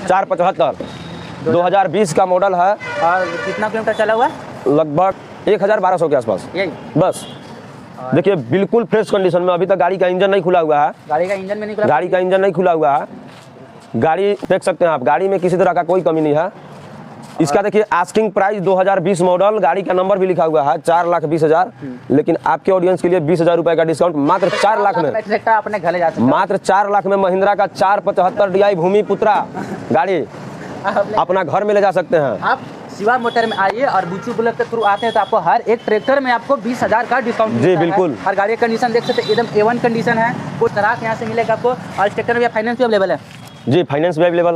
475 2020 का मॉडल है। और कितना किलोमीटर चला हुआ है? लगभग 1200 के आसपास यही बस। देखिए बिल्कुल फ्रेश कंडीशन में, अभी तक गाड़ी का इंजन नहीं खुला हुआ है। गाड़ी का इंजन में नहीं खुला? गाड़ी का इंजन नहीं खुला हुआ है। गाड़ी देख सकते हैं आप, गाड़ी में किसी तरह का कोई कमी नहीं है। इसका देखिए आस्किंग प्राइस 2020 मॉडल, गाड़ी का नंबर भी लिखा हुआ है 4,20,000, लेकिन आपके ऑडियंस के लिए 20,000 रुपए का डिस्काउंट मात्र 4 लाख में। अपने घर ले जा सकते हैं। मात्र 4 लाख में महिंद्रा का 475 DI भूमिपुत्रा गाड़ी अपना घर में ले जा सकते हैं। आप शिवा मोटर में आइए और बुच्चू बुलेट के थ्रू आते हैं तो आपको हर एक ट्रैक्टर में आपको 20,000 का डिस्काउंट जी बिल्कुल। हर गाड़ी का कंडीशन देख सकते हैं, एकदम A1 कंडीशन है। कोई तरह यहाँ से मिलेगा आपको। और इस ट्रैक्टर में फाइनेंस भी अवेलेबल है? जी फाइनेंस भी अवेलेबल।